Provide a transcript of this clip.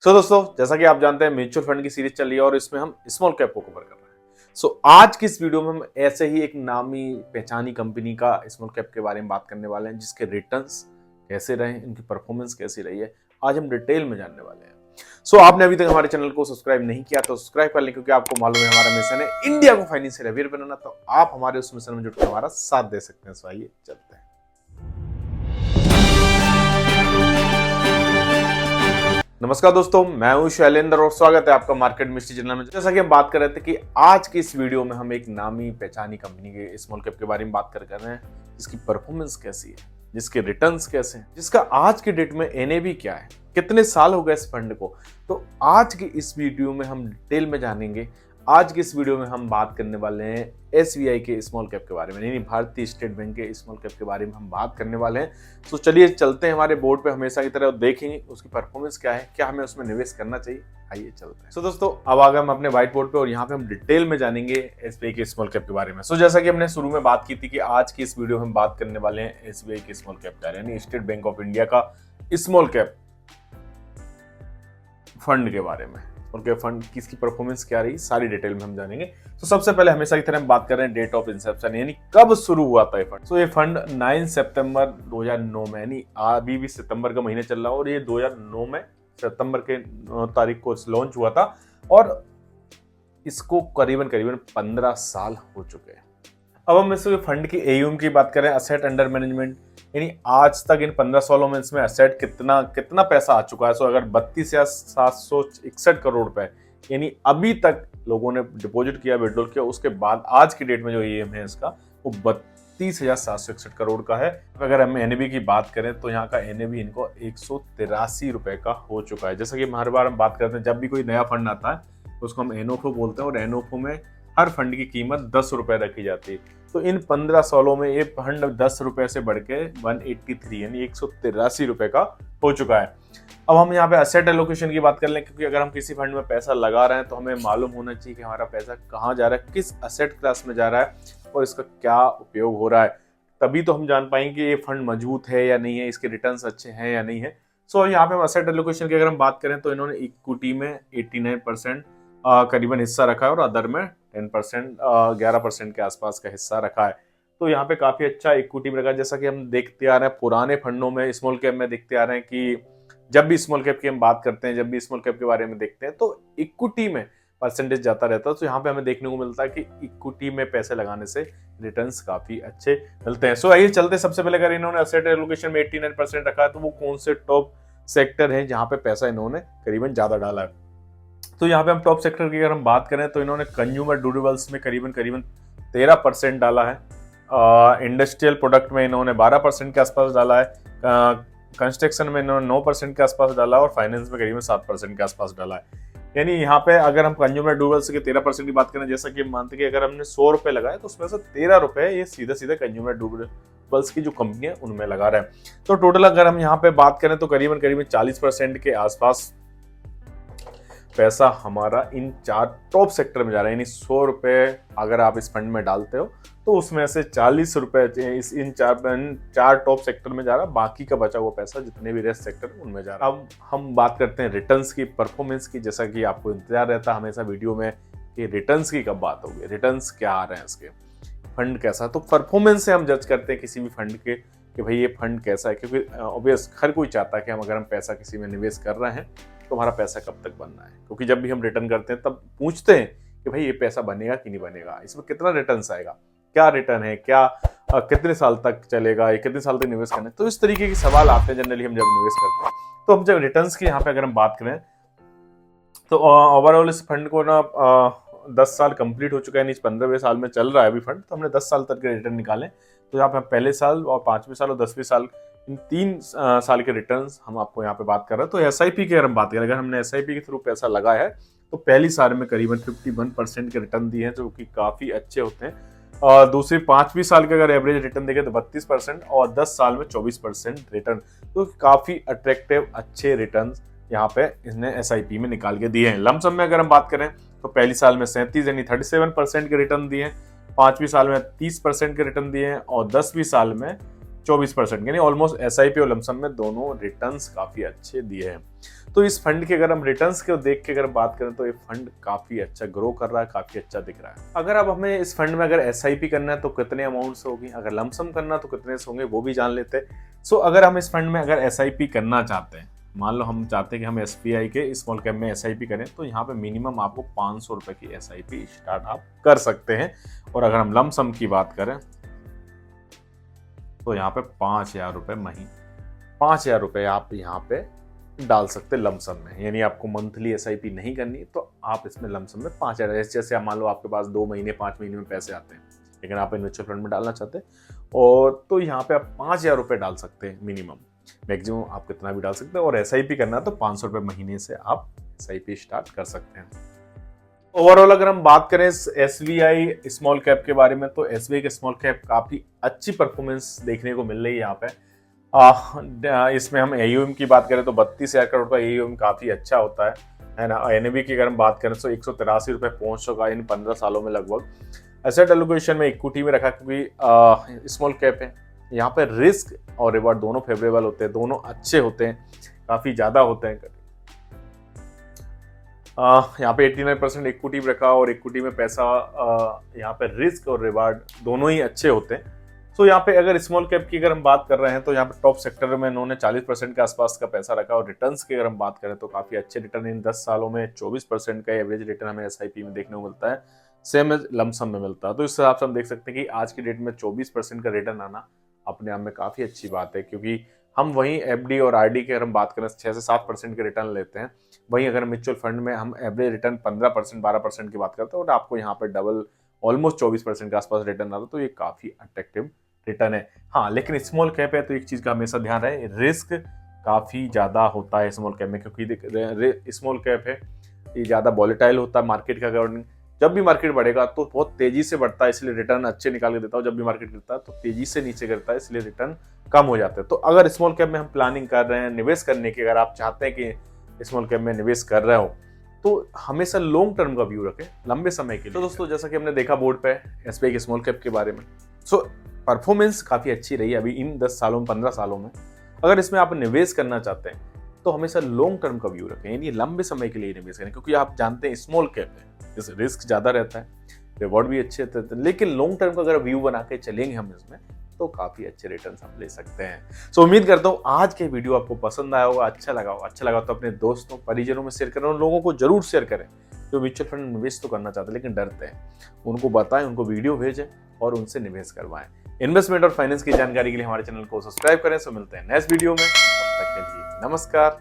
दोस्तों, जैसा कि आप जानते हैं म्यूचुअल फंड की सीरीज चल रही है और इसमें हम स्मॉल कैप को कवर कर रहे हैं। आज की इस वीडियो में हम ऐसे ही एक नामी पहचानी कंपनी का स्मॉल कैप के बारे में बात करने वाले हैं, जिसके रिटर्न्स कैसे रहे, इनकी परफॉर्मेंस कैसी रही है, आज हम डिटेल में जानने वाले हैं। आपने अभी तक हमारे चैनल को सब्सक्राइब नहीं किया तो सब्सक्राइब कर लें, क्योंकि आपको मालूम है हमारा मिशन है इंडिया को फाइनेंशियल अवेयर बनाना। तो आप हमारे उस मिशन में जुड़कर हमारा साथ दे सकते हैं। आइए चलते हैं। नमस्कार दोस्तों, मैं हूं शैलेंद्र और स्वागत है आपका मार्केट मिस्ट्री चैनल में। जैसा कि हम बात कर रहे थे कि आज की इस वीडियो में हम एक नामी पहचानी कंपनी के स्मॉल कैप के बारे में बात कर रहे हैं, जिसकी परफॉर्मेंस कैसी है, जिसके रिटर्न्स कैसे हैं, जिसका आज के डेट में एनएवी क्या है, कितने साल हो गए इस फंड को। तो आज की इस वीडियो में हम डिटेल में जानेंगे। आज की इस वीडियो में हम बात करने वाले हैं एसबीआई के स्मॉल कैप के बारे में, नहीं भारतीय स्टेट बैंक के स्मॉल कैप के बारे में हम बात करने वाले हैं। चलिए चलते हैं हमारे बोर्ड पे हमेशा की तरह, देखेंगे उसकी परफॉर्मेंस क्या है, क्या हमें उसमें निवेश करना चाहिए। आइए चलते हैं। दोस्तों, अब आ गए हम अपने व्हाइट बोर्ड पे और यहाँ पे हम डिटेल में जानेंगे एसबीआई के स्मॉल कैप के बारे में। जैसा कि हमने शुरू में बात की थी कि आज की इस वीडियो में हम बात करने वाले हैं एसबीआई के स्मॉल कैप का, यानी स्टेट बैंक ऑफ इंडिया का स्मॉल कैप फंड के बारे में। उनके फंड की इसकी परफॉर्मेंस क्या रही, सारी डिटेल में हम जानेंगे। सबसे पहले हमेशा की तरह हम बात कर रहे हैं डेट ऑफ इंसेप्शन, यानी कब शुरू हुआ था ये फंड। ये फंड 9 सितंबर 2009 में, यानी अभी भी सितंबर का महीने चल रहा है और ये 2009 में सितंबर के तारीख को लॉन्च हुआ था और इसको करीबन 15 साल हो चुके हैं। अब हम इस फंड की एयूएम की बात करें, असेट अंडर मैनेजमेंट, यानी आज तक इन 15 सालों में इसमें असेट कितना पैसा आ चुका है। अगर 32,761 करोड़ रुपए, यानी अभी तक लोगों ने डिपॉजिट किया, विड्रॉल किया, उसके बाद आज की डेट में जो एयूएम है इसका वो 32,761 करोड़ का है। अगर हम एनएवी की बात करें तो यहाँ का एनएवी इनको 183 रुपए का हो चुका है। जैसा कि हर बार हम बात करते हैं, जब भी कोई नया फंड आता है उसको हम एनओफओ बोलते हैं और एनओफओ में हर फंड की कीमत 10 रुपए रखी जाती है। तो इन 15 सालों में ये फंड 10 रुपए से बढ़ के 183 यानी 183 रुपए का हो चुका है। अब हम यहाँ पे असेट एलोकेशन की बात कर लें, क्योंकि अगर हम किसी फंड में पैसा लगा रहे हैं तो हमें मालूम होना चाहिए कि हमारा पैसा कहाँ जा रहा है, किस असेट क्लास में जा रहा है और इसका क्या उपयोग हो रहा है। तभी तो हम जान पाएंगे कि ये फंड मजबूत है या नहीं है, इसके रिटर्न्स अच्छे हैं या नहीं है। यहाँ पे हम असेट एलोकेशन की अगर हम बात करें तो इन्होंने इक्विटी में 89% करीबन हिस्सा रखा है और अदर में 10% 11% के आसपास का हिस्सा रखा है। तो यहाँ पे काफी अच्छा इक्विटी में रखा है। जैसा कि हम देखते आ रहे हैं पुराने फंडों में, स्मॉल कैप में देखते आ रहे हैं कि जब भी स्मॉल कैप की हम बात करते हैं, जब भी स्मॉल कैप के बारे में देखते हैं तो इक्विटी में परसेंटेज जाता रहता है। तो यहाँ पे हमें देखने को मिलता है कि इक्विटी में पैसे लगाने से रिटर्न्स काफी अच्छे मिलते हैं। आइए चलते, सबसे पहले अगर इन्होंने एसेट एलोकेशन में 89% रखा है तो वो कौन से टॉप सेक्टर है जहाँ पे पैसा इन्होंने करीबन ज्यादा डाला है। तो यहाँ पे हम टॉप सेक्टर की अगर हम बात करें तो इन्होंने कंज्यूमर ड्यूरेबल्स में करीबन 13% डाला है, इंडस्ट्रियल प्रोडक्ट में इन्होंने 12% के आसपास डाला है, कंस्ट्रक्शन में इन्होंने 9% के आसपास डाला और फाइनेंस में करीबन 7% के आसपास डाला है। यानी यहाँ पे अगर हम कंज्यूमर ड्यूरेबल्स के 13% की बात करें, जैसा कि मानते कि अगर हमने 100 रुपए लगाए तो उसमें से 13 रुपए ये सीधे कंज्यूमर ड्यूरेबल्स की जो कंपनी है उनमें लगा रहे हैं। तो टोटल अगर हम यहाँ पे बात करें तो करीबन 40% के आसपास पैसा हमारा इन 4 टॉप सेक्टर में जा रहा है। यानी 100 रुपए अगर आप इस फंड में डालते हो तो उसमें से 40 रुपए इन चार टॉप सेक्टर में जा रहा है, बाकी का बचा हुआ पैसा जितने भी रेस्ट सेक्टर उनमें जा रहा है। अब हम बात करते हैं रिटर्न्स की, परफॉर्मेंस की। जैसा कि आपको इंतजार रहता है हमेशा वीडियो में कि रिटर्न्स की कब बात होगी, रिटर्न्स क्या आ रहे हैं इसके, फंड कैसा। तो परफॉर्मेंस से हम जज करते हैं किसी भी फंड के कि भाई ये फंड कैसा है, क्योंकि ऑब्वियस हर कोई चाहता है कि अगर हम पैसा किसी में निवेश कर रहे हैं तो हमारा पैसा कब तक बनना है। क्योंकि जब भी हम रिटर्न करते हैं तब पूछते हैं कि भाई ये पैसा बनेगा कि नहीं बनेगा, इसमें कितना रिटर्न्स आएगा, क्या रिटर्न है, क्या कितने साल तक चलेगा, ये कितने साल तक निवेश करना है। तो इस तरीके के सवाल आते हैं जनरली हम जब निवेश करते हैं। तो हम जब रिटर्न्स की यहाँ पे अगर हम बात करें तो ओवरऑल इस फंड को ना 10 साल कंप्लीट हो चुका है, 15वें साल में चल रहा है अभी फंड। तो हमने 10 साल तक के रिटर्न निकाले। तो यहाँ पे पहले साल और 5वें साल और 10वें साल, इन 3 साल के रिटर्न्स हम आपको यहाँ पे बात कर रहे हैं। तो एसआईपी की अगर हम बात करें, अगर हमने एसआईपी के थ्रू पैसा लगाया है तो पहली साल में करीबन 51% के रिटर्न दिए हैं, जो कि काफी अच्छे होते हैं। और दूसरी 5वीं साल के अगर एवरेज रिटर्न देखें तो 32% और 10 साल में 24% रिटर्न। तो काफी अट्रैक्टिव अच्छे रिटर्न यहाँ पे इसने एसआईपी में निकाल के दिए हैं। लमसम में अगर हम बात करें तो पहली साल में 37 यानी 37% के रिटर्न दिए हैं, 5वीं साल में 30% के रिटर्न दिए हैं और 10वीं साल में 24%, यानी ऑलमोस्ट एसआईपी और लमसम में दोनों रिटर्न्स काफी अच्छे दिए हैं। तो इस फंड के अगर हम रिटर्न्स को देख के अगर बात करें तो ये फंड काफी अच्छा ग्रो कर रहा है, काफी अच्छा दिख रहा है। अगर अब हमें इस फंड में अगर एसआईपी करना है तो कितने अमाउंट से होगी, अगर लमसम करना तो कितने से होंगे वो भी जान लेते हैं। सो अगर हम इस फंड में अगर एसआईपी करना चाहते हैं, मान लो हम चाहते हैं कि हम एसबीआई के स्मॉल कैप में एसआईपी करें, तो यहाँ पे मिनिमम आपको 500 रुपए की एसआईपी स्टार्ट आप कर सकते हैं। और अगर हम लमसम की बात करें तो यहाँ पे 5,000 रुपए 5,000 रुपए आप यहाँ पे डाल सकते हैं लमसम में, यानी आपको मंथली एसआईपी नहीं करनी तो आप इसमें लमसम में 5,000, जैसे मान लो आपके पास 2 महीने 5 महीने में पैसे आते हैं लेकिन आप म्यूचुअल फंड में डालना चाहते हैं, और तो यहाँ पे आप 5,000 रुपए डाल सकते हैं मिनिमम, मैक्सिमम आप कितना भी डाल सकते हैं। और एसआईपी करना है तो 500 रुपए महीने से आप एसआईपी स्टार्ट कर सकते हैं। ओवरऑल अगर हम बात करें एसबीआई स्मॉल कैप के बारे में, तो एसबीआई के स्मॉल कैप काफी अच्छी परफॉर्मेंस देखने को मिल रही है यहाँ पे। इसमें हम एयूएम की बात करें तो 32,000 करोड़ का एयूएम काफी अच्छा होता है ना। एनएबी की अगर हम बात करें तो 183 रुपए पहुंच चुका है इन 15 सालों में लगभग। एसेट एलोकेशन में इक्विटी में रखा क्योंकि स्मॉल कैप है, यहाँ पे रिस्क और रिवॉर्ड दोनों फेवरेबल होते हैं, दोनों अच्छे होते हैं, काफी ज्यादा होते हैं। यहाँ पे 89% इक्विटी में रखा और इक्विटी में पैसा, यहाँ पे रिस्क और रिवार्ड दोनों ही अच्छे होते हैं। सो यहाँ पे अगर स्मॉल कैप की अगर हम बात कर रहे हैं तो यहाँ पे टॉप सेक्टर में इन्होंने 40% के आसपास का पैसा रखा, और रिटर्न्स की अगर हम बात करें तो काफी अच्छे रिटर्न इन 10 सालों में 24% का एवरेज रिटर्न हमें एसआईपी में देखने को मिलता है, सेम एज लमसम में मिलता है। तो इस हिसाब से हम देख सकते हैं कि आज की डेट में 24% का रिटर्न आना अपने आप में काफी अच्छी बात है, क्योंकि हम वहीं एफडी और आरडी की अगर हम बात करें 6 से 7% के रिटर्न लेते हैं, वहीं अगर म्यूचुअल फंड में हम एवरेज रिटर्न 15% 12% की बात करते हैं और आपको यहाँ पर डबल ऑलमोस्ट 24% के आसपास रिटर्न आता है, तो ये काफी अट्रैक्टिव रिटर्न है। हाँ, लेकिन स्मॉल कैप है तो एक चीज का हमेशा ध्यान रहे, रिस्क काफी ज्यादा होता है स्मॉल कैप में, क्योंकि स्मॉल कैप है ये ज्यादा वॉलेटाइल होता है मार्केट का अकॉर्डिंग। जब भी मार्केट बढ़ेगा तो बहुत तेजी से बढ़ता है, इसलिए रिटर्न अच्छे निकाल के देता है। जब भी मार्केट गिरता है तो तेजी से नीचे गिरता है, इसलिए रिटर्न कम हो जाते हैं। तो अगर स्मॉल कैप में हम प्लानिंग कर रहे हैं निवेश करने की, अगर आप चाहते हैं कि स्मॉल कैप में निवेश कर रहे हो तो हमेशा लॉन्ग टर्म का व्यू रखें, लंबे समय के लिए। तो दोस्तों जैसा कि हमने देखा बोर्ड पे एसबीआई के स्मॉल कैप के बारे में, सो परफॉर्मेंस काफी अच्छी रही है अभी इन 10 सालों में 15 सालों में। अगर इसमें आप निवेश करना चाहते हैं तो हमेशा लॉन्ग टर्म का व्यू रखें, यानी लंबे समय के लिए निवेश करें, क्योंकि आप जानते हैं स्मॉल कैप है, रिस्क ज्यादा रहता है, रिवॉर्ड भी अच्छे रहते हैं, लेकिन लॉन्ग टर्म का अगर व्यू बना के चलेंगे हम इसमें तो काफी अच्छे रिटर्न हम ले सकते हैं। सो उम्मीद करता हूँ आज के वीडियो आपको पसंद आया होगा, अच्छा लगा तो अपने दोस्तों परिजनों में शेयर करें, उन लोगों को जरूर शेयर करें जो म्यूचुअल फंड में निवेश तो करना चाहते हैं लेकिन डरते हैं, उनको बताएं, उनको वीडियो भेजें और उनसे निवेश करवाएं। इन्वेस्टमेंट और फाइनेंस की जानकारी के लिए हमारे चैनल को सब्सक्राइब करें। सो मिलते हैं नेक्स्ट वीडियो में, तब तक के लिए नमस्कार।